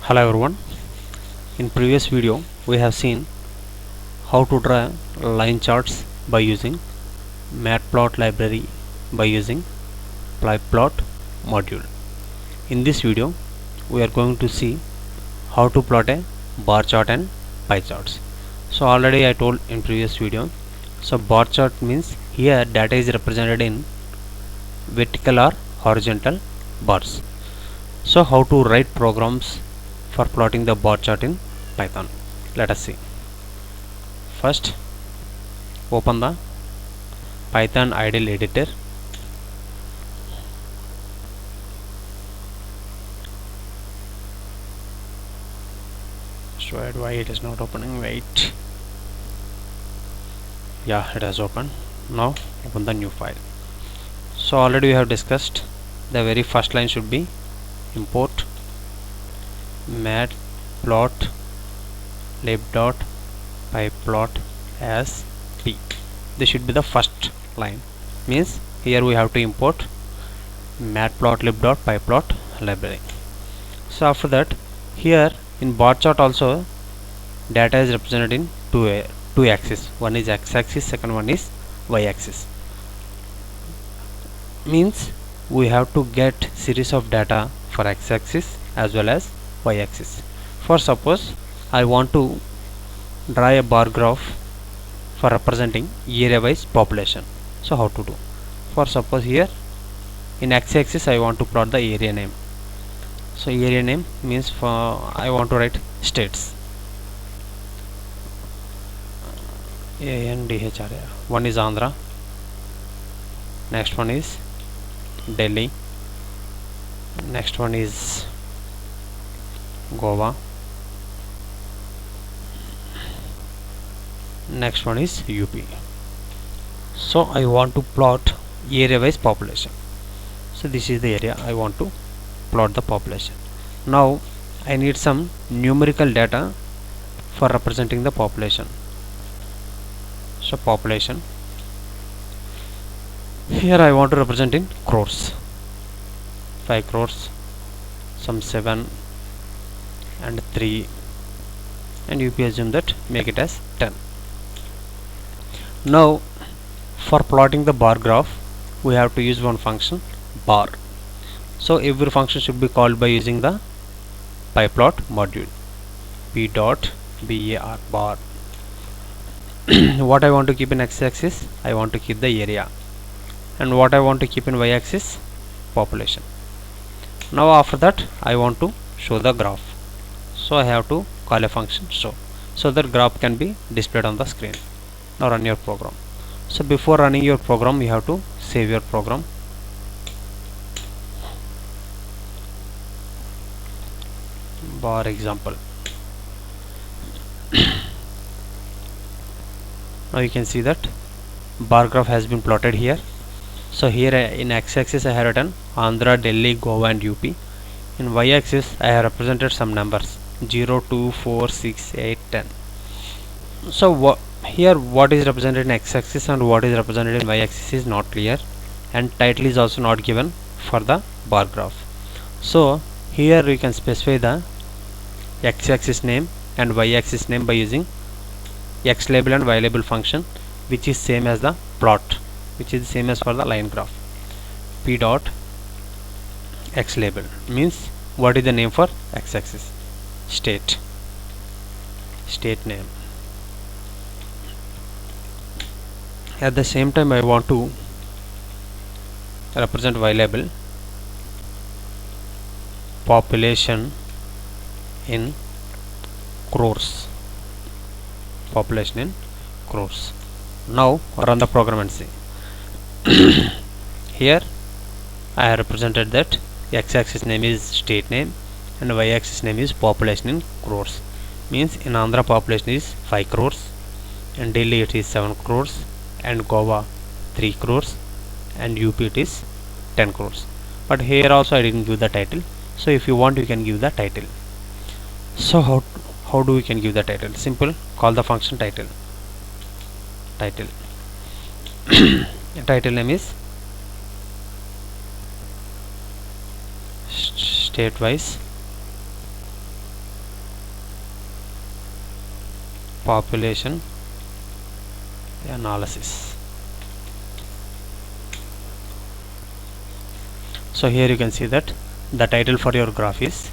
Hello everyone. In previous video we have seen how to draw line charts by using Matplot library by using PyPlot module. In this video we are going to see how to plot a bar chart and pie charts. So already I told in previous video. So bar chart means here data is represented in vertical or horizontal bars. So how to write programs for plotting the bar chart in Python? Let us see. First open the Python idle editor. So why it is not opening? Wait. Yeah, it has opened. Now open the new file. So already we have discussed the very first line should be import matplot lib.pyplot as p. This should be the first line. Means here we have to import matplotlib.pyplot library. So after that, here in bar chart also data is represented in two axes. One is x-axis, second one is y-axis. Means we have to get series of data for x-axis as well as y-axis. For suppose I want to draw a bar graph for representing area wise population. So how to do? For suppose here in x-axis I want to plot the area name. So area name means for I want to write states. ANDHR. One is Andhra, next one is Delhi, next one is Goa, next one is UP. So I want to plot area wise population. So this is the area I want to plot the population. Now I need some numerical data for representing the population. So population, here I want to represent in crores, 5 crores, some 7 and 3, and you assume that make it as 10. Now for plotting the bar graph we have to use one function bar. So every function should be called by using the PyPlot module p.bar bar. What I want to keep in x-axis, I want to keep the area, and what I want to keep in y-axis, population. Now after that I want to show the graph, so I have to call a function show, so that graph can be displayed on the screen. Now run your program. So before running your program you have to save your program. Bar example. Now you can see that bar graph has been plotted here. So here in x-axis I have written Andhra, Delhi, Goa and UP. In y-axis I have represented some numbers 0, 2, 4, 6, 8, 10. So here what is represented in x-axis and what is represented in y-axis is not clear, and title is also not given for the bar graph. So here we can specify the x-axis name and y-axis name by using x label and y label function, which is same as the plot, which is same as for the line graph. P dot x label means what is the name for x-axis, state name. At the same time I want to represent y label population in crores, population in crores. Now run the program and see. Here I have represented that x-axis name is state name and y-axis name is population in crores. Means in Andhra population is 5 crores, and Delhi it is 7 crores, and Goa 3 crores, and UP it is 10 crores. But here also I didn't give the title, so if you want you can give the title. So how do we can give the title? Simple, call the function title. Title name is state wise population analysis. So here you can see that the title for your graph is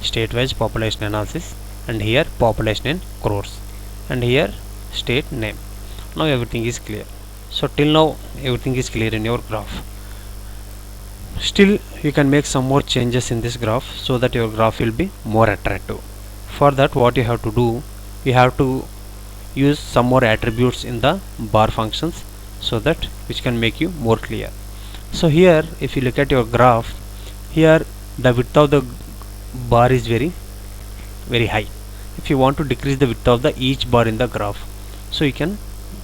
state-wise population analysis, and here population in crores, and here state name. Now everything is clear. So till now everything is clear in your graph. Still you can make some more changes in this graph so that your graph will be more attractive. For that, what you have to do, you have to use some more attributes in the bar functions so that which can make you more clear. So here if you look at your graph, here the width of the bar is very high. If you want to decrease the width of the each bar in the graph, so you can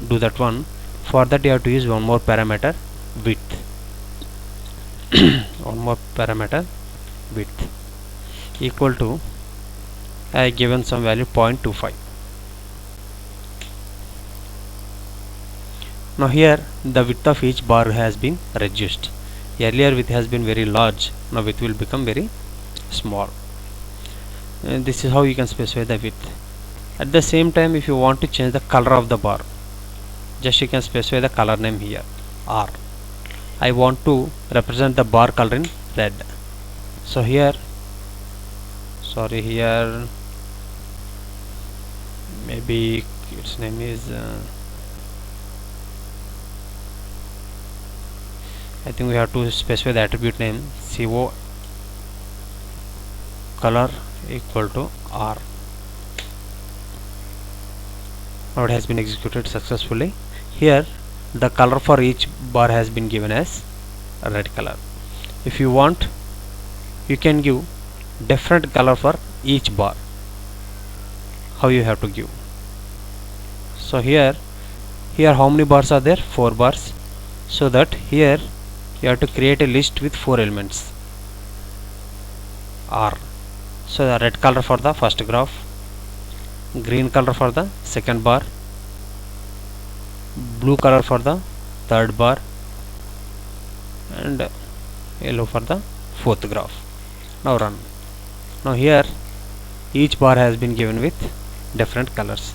do that one. For that you have to use one more parameter, width. One more parameter, width, equal to, I have given some value 0.25. Now here the width of each bar has been reduced. Earlier width has been very large, now width will become very small. And this is how you can specify the width. At the same time, if you want to change the color of the bar, just you can specify the color name here, R. I want to represent the bar color in red. So here, here maybe its name is I think we have to specify the attribute name CO color equal to R. Now it has been executed successfully. Here the color for each bar has been given as red color. If you want, you can give different color for each bar. How you have to give? So here how many bars are there? 4 bars. So that here you have to create a list with 4 elements, R. So the red color for the first graph, green color for the second bar, blue color for the third bar, and yellow for the fourth graph. Now run. Now here each bar has been given with different colors,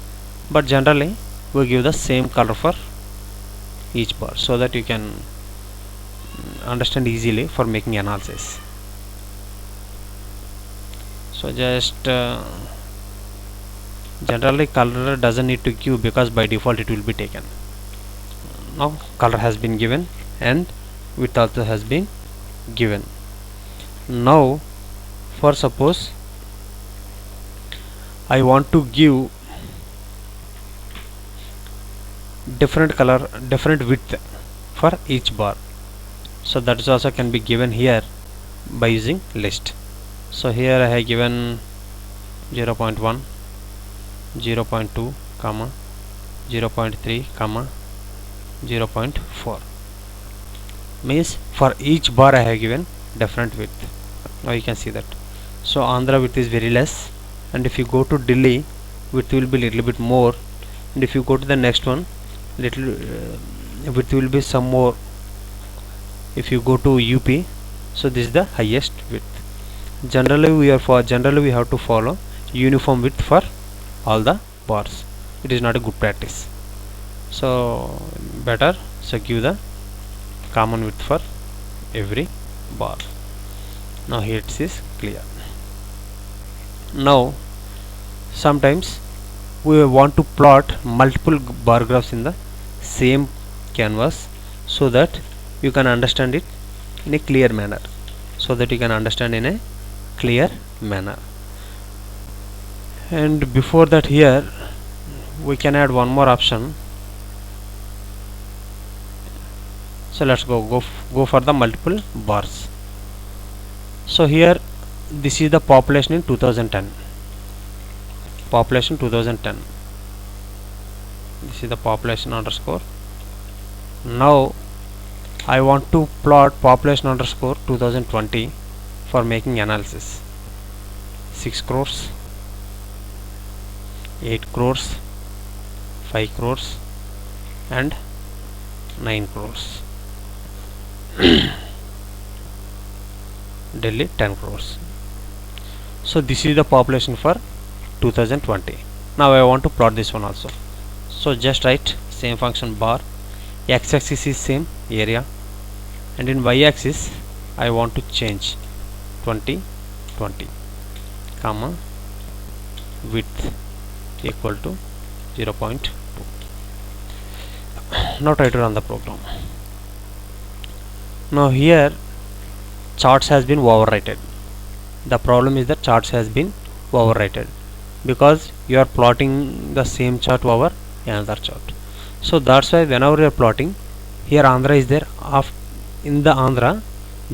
but generally we give the same color for each bar so that you can understand easily for making analysis. So just generally color doesn't need to give because by default it will be taken. Now color has been given and width also has been given. Now for suppose I want to give different color, different width for each bar, so that is also can be given here by using list. So here I have given 0.1, 0.2, 0.3, 0.4, means for each bar I have given different width. Now you can see that. So Andhra width is very less, and if you go to Delhi, width will be little bit more, and if you go to the next one, little width will be some more. If you go to UP, so this is the highest width. Generally we have to follow uniform width for all the bars. It is not a good practice. So better so give the common width for every bar. Now here it is clear. Now sometimes we want to plot multiple bar graphs in the same canvas so that you can understand it in a clear manner. And before that, here we can add one more option. So let's go for the multiple bars. So here this is the population in 2010. This is the population underscore. Now I want to plot population underscore 2020 for making analysis. 6 crores, 8 crores, 5 crores and 9 crores. Delhi 10 crores. So this is the population for 2020. Now I want to plot this one also. So just write same function bar. X-axis is same area, and in y-axis I want to change 20 comma width equal to 0.2. Now try to run the program. Now here charts has been overwritten. The problem is that charts has been overwritten because you are plotting the same chart over another chart. So that's why whenever you are plotting, here Andhra is there. In the Andhra,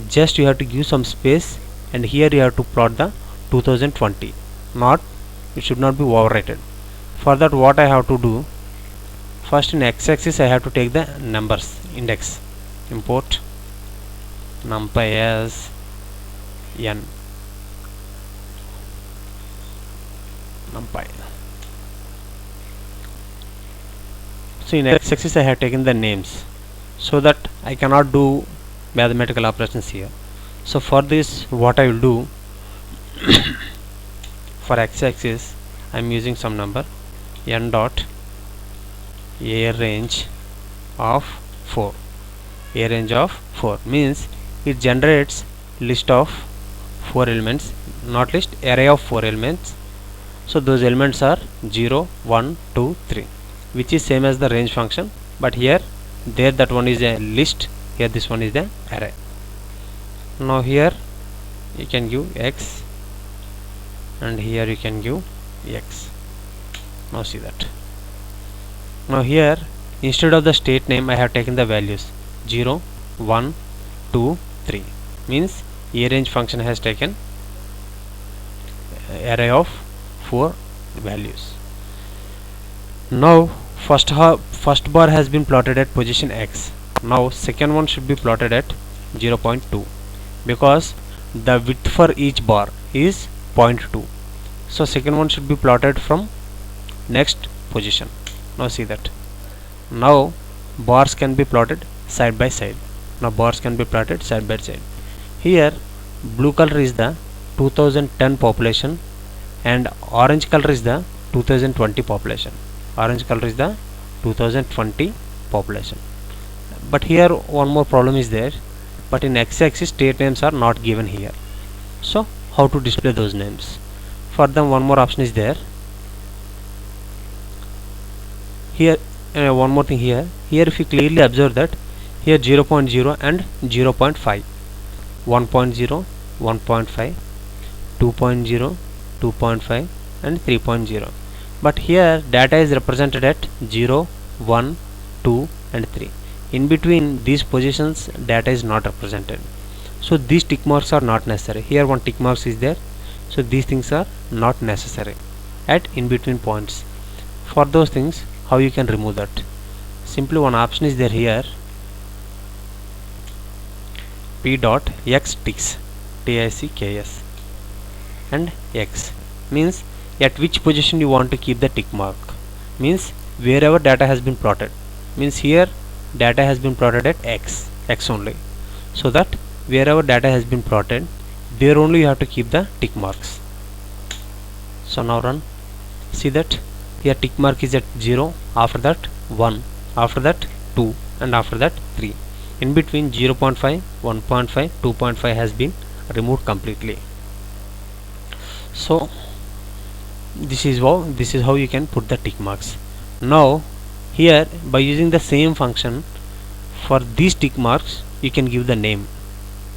just you have to give some space, and here you have to plot the 2020. Not, it should not be overwritten. For that, what I have to do, first in x-axis I have to take the numbers index. Import numpy as n numpy. So in x-axis I have taken the names, so that I cannot do mathematical operations here. So for this, what I will do, for x-axis I am using some number n dot a range of 4. A range of 4 means it generates list of 4 elements, not list, array of 4 elements. So those elements are 0, 1, 2, 3, which is same as the range function, but here there that one is a list, here this one is the array. Now here you can give x, and here you can give x. Now see that. Now here instead of the state name I have taken the values 0, 1, 2, 3, means a range function has taken array of 4 values. Now first bar has been plotted at position x. Now second one should be plotted at 0.2 because the width for each bar is 0.2. So second one should be plotted from next position. Now see that. Now bars can be plotted side by side. Now bars can be plotted side by side. Here blue color is the 2010 population and orange color is the 2020 population. Orange color is the 2020 population. But here one more problem is there, but in x-axis state names are not given here. So how to display those names? For them one more option is there. Here one more thing here if you clearly observe that here 0.0 and 0.5, 1.0, 1.5, 2.0, 2.5 and 3.0, but here data is represented at 0, 1, 2 and 3. In between these positions data is not represented, so these tick marks are not necessary. Here one tick marks is there, so these things are not necessary at in between points. For those things, how you can remove that? Simply one option is there here, p dot x ticks, ticks, and x means at which position you want to keep the tick mark, means wherever data has been plotted, means here data has been plotted at x only, so that wherever data has been plotted there only you have to keep the tick marks. So now run. See that here tick mark is at 0, after that 1, after that 2 and after that 3. In between 0.5, 1.5, 2.5 has been removed completely. So this is how you can put the tick marks. Now here by using the same function, for these tick marks you can give the name.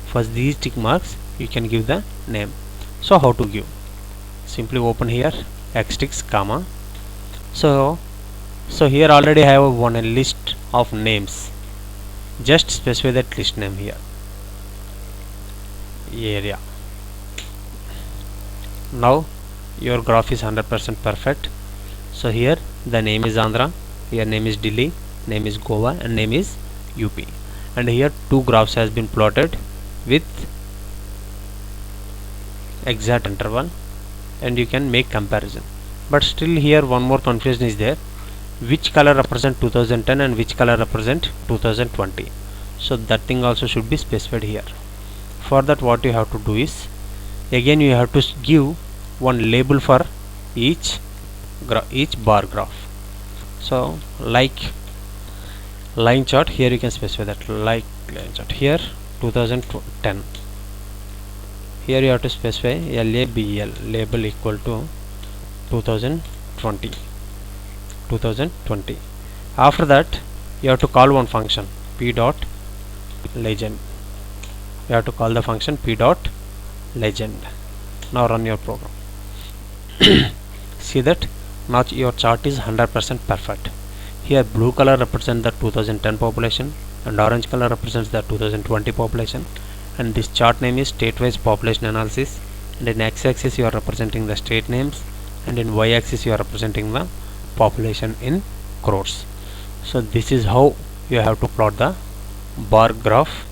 For these tick marks you can give the name. So how to give? Simply open here x ticks comma. So here already I have one list of names. Just specify that list name here, area. Now your graph is 100% perfect. So here the name is Andhra, here name is Delhi, name is Goa and name is UP, and here two graphs has been plotted with exact interval, and you can make comparison. But still here one more confusion is there, which color represent 2010 and which color represent 2020. So that thing also should be specified here. For that what you have to do is, again you have to give one label for each bar graph. So like line chart, here you can specify that like line chart. Here 2010, here you have to specify label, label equal to 2020. After that you have to call one function p dot legend. You have to call the function p dot legend. Now run your program. See that now your chart is 100% perfect. Here blue color represents the 2010 population and orange color represents the 2020 population, and this chart name is state-wise population analysis, and in x-axis you are representing the state names, and in y-axis you are representing the population in crores. So this is how you have to plot the bar graph.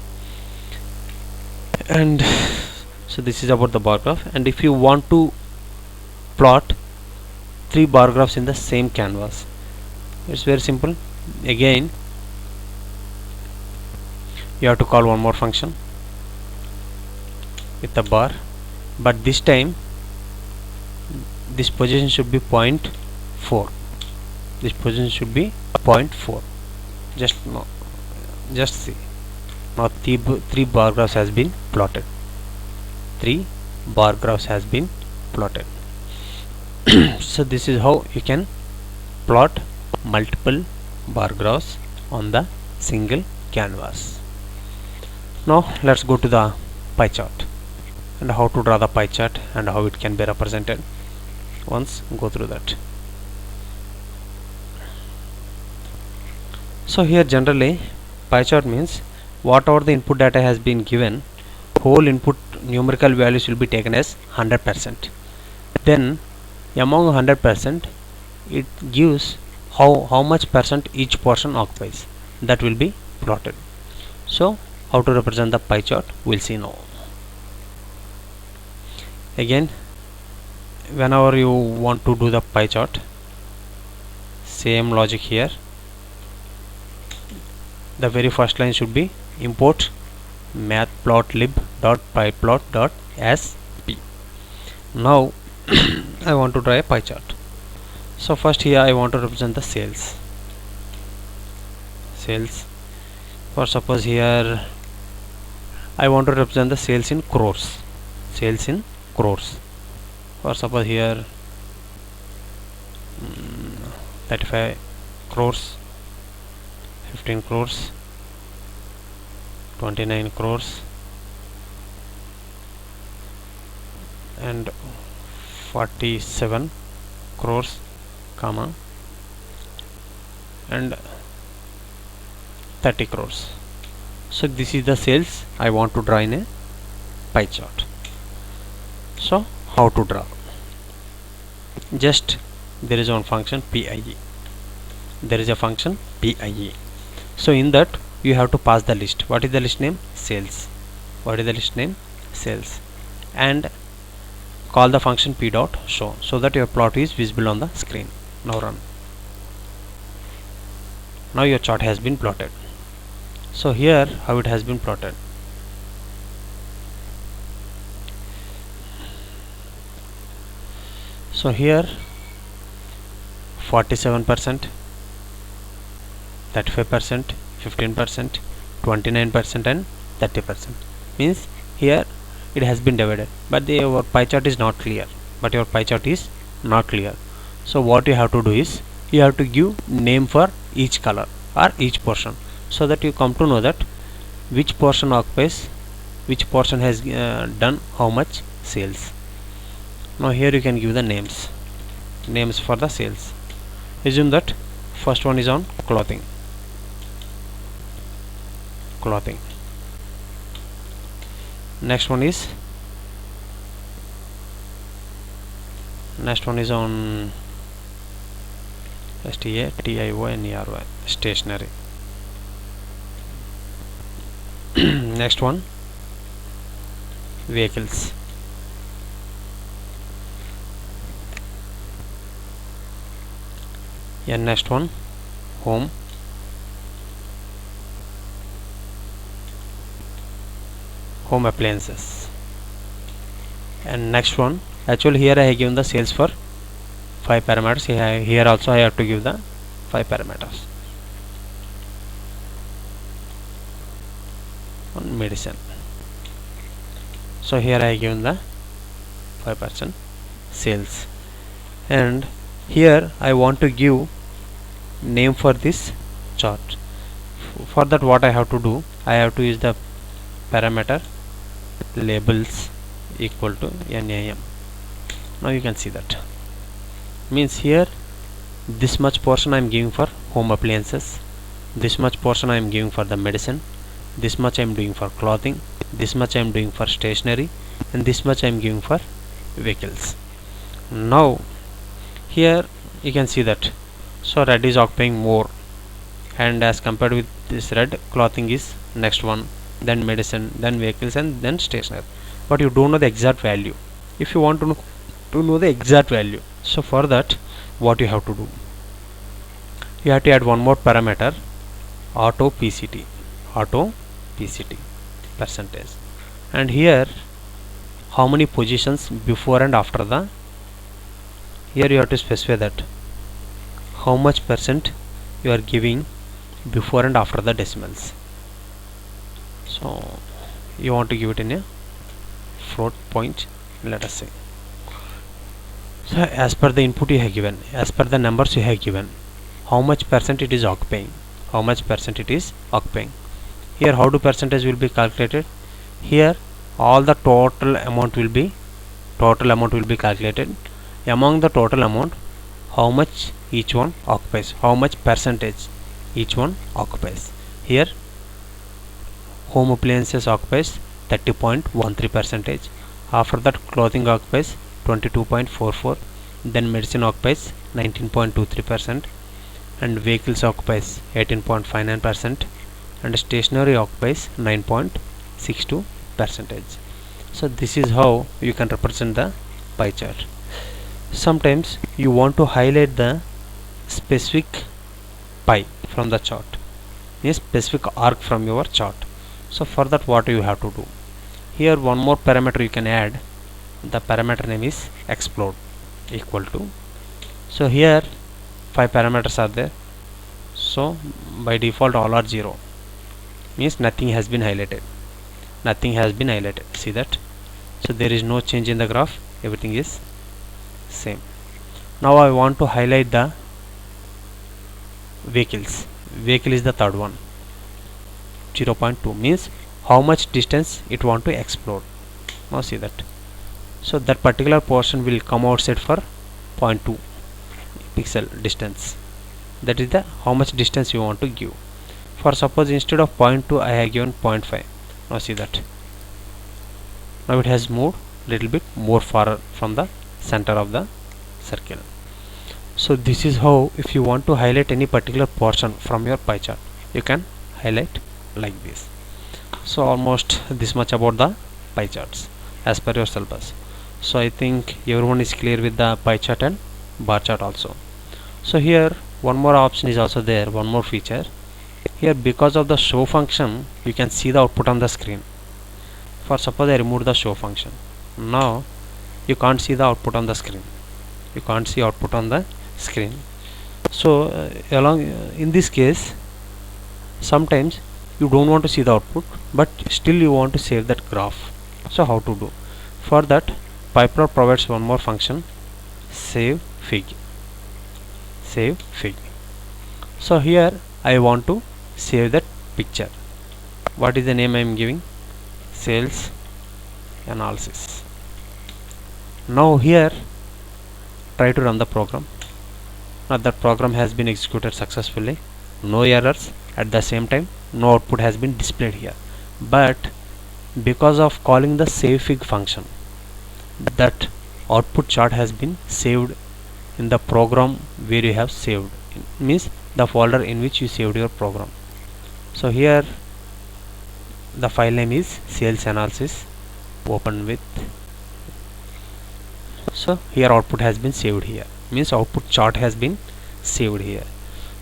And so this is about the bar graph. And if you want to plot 3 bar graphs in the same canvas, it's very simple. Again you have to call one more function with a bar, but this time this position should be 0.4. This position should be 0.4. Just see, now 3 bar graphs has been plotted. 3 bar graphs has been plotted. So this is how you can plot multiple bar graphs on the single canvas. Now let's go to the pie chart and how to draw the pie chart and how it can be represented. Once go through that. So here generally pie chart means whatever the input data has been given, whole input numerical values will be taken as 100%. Then among 100%, it gives how much percent each portion occupies. That will be plotted. So how to represent the pie chart, we'll see now. Again, whenever you want to do the pie chart, same logic here. The very first line should be import matplotlib.pieplot.sp. Now I want to draw a pie chart. So first here I want to represent the sales. For suppose here I want to represent the sales in crores. For suppose here 35 crores, 15 crores, 29 crores, and 47 crores, comma, and 30 crores. So this is the sales I want to draw in a pie chart. So how to draw? Just there is one function PIE. There is a function PIE. So in that you have to pass the list. What is the list name? Sales. And call the function p.show so that your plot is visible on the screen. Now run. Now your chart has been plotted. So here how it has been plotted. So here 47%, 35%, 15%, 29% and 30%. Means here it has been divided, but your pie chart is not clear. So what you have to do is you have to give name for each color or each portion, so that you come to know that which portion occupies, which portion has done how much sales. Now here you can give the names for the sales. Assume that first one is on clothing. Next one is on STATIONERY, stationery. Next one vehicles. And next one home. Appliances. And next one, actually here I have given the sales for 5 parameters. Here also I have to give the 5 parameters on medicine. So here I given the 5% sales, and here I want to give name for this chart. For that, what I have to do, I have to use the parameter labels equal to NAM. Now you can see that means here this much portion I am giving for home appliances, this much portion I am giving for the medicine, this much I am doing for clothing, this much I am doing for stationery, and this much I am giving for vehicles. Now here you can see that, so red is occupying more, and as compared with this red, clothing is next one, then medicine, then vehicles, and then stationery. But you don't know the exact value. If you want to know the exact value, so for that what you have to do, you have to add one more parameter, auto PCT percentage, and here how many positions before and after the, here you have to specify that how much percent you are giving before and after the decimals. So you want to give it in a float point, let us say. So as per the input you have given, as per the numbers you have given, how much percent it is occupying, how much percent it is occupying. Here how do percentage will be calculated? Here all the total amount will be calculated. Among the total amount, how much each one occupies, how much percentage each one occupies. Here home appliances occupies 30.13 percentage, after that clothing occupies 22.44, then medicine occupies 19.23%, and vehicles occupies 18.59%, and stationery occupies 9.62 percentage. So this is how you can represent the pie chart. Sometimes you want to highlight the specific pie from the chart, a specific arc from your chart. So for that, what you have to do, here one more parameter you can add, the parameter name is explode equal to, so here 5 parameters are there, so by default all are 0, means nothing has been highlighted, see that. So there is no change in the graph, everything is same. Now I want to highlight the vehicles. Vehicle is the third one, 0.2 means how much distance it want to explode. Now see that, so that particular portion will come outside for 0.2 pixel distance, that is the how much distance you want to give. For suppose instead of 0.2 I have given 0.5. now see that, now it has moved little bit more far from the center of the circle. So this is how, if you want to highlight any particular portion from your pie chart, you can highlight like this. So almost this much about the pie charts as per your syllabus. So I think everyone is clear with the pie chart and bar chart also. So here one more option is also there, one more feature. Here because of the show function, you can see the output on the screen. For suppose I remove the show function, now you can't see the output on the screen, so along in this case, sometimes you don't want to see the output but still you want to save that graph. So how to do? For that, PyProd provides one more function, save fig. So here I want to save that picture. What is the name I am giving? Sales analysis. Now here try to run the program. Now that program has been executed successfully, no errors, at the same time no output has been displayed here, but because of calling the savefig function, that output chart has been saved in the program where you have saved, means the folder in which you saved your program. So here the file name is sales analysis, open with, so here output has been saved here, means output chart has been saved here.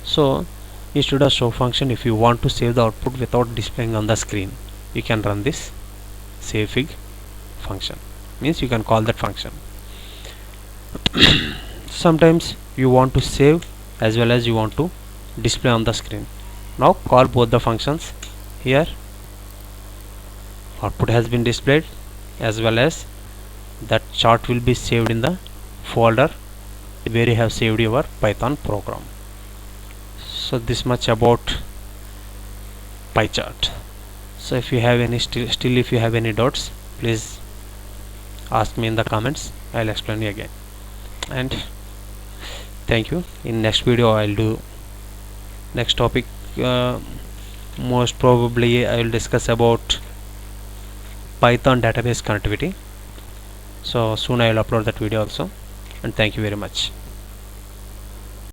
So instead of show function, if you want to save the output without displaying on the screen, you can run this savefig function, means you can call that function. Sometimes you want to save as well as you want to display on the screen. Now call both the functions. Here output has been displayed as well as that chart will be saved in the folder where you have saved your Python program. So this much about PyChart. So if you have any still if you have any doubts, please ask me in the comments. I'll explain you again. And thank you. In next video I'll do next topic. Most probably I will discuss about Python database connectivity. So soon I will upload that video also. And thank you very much.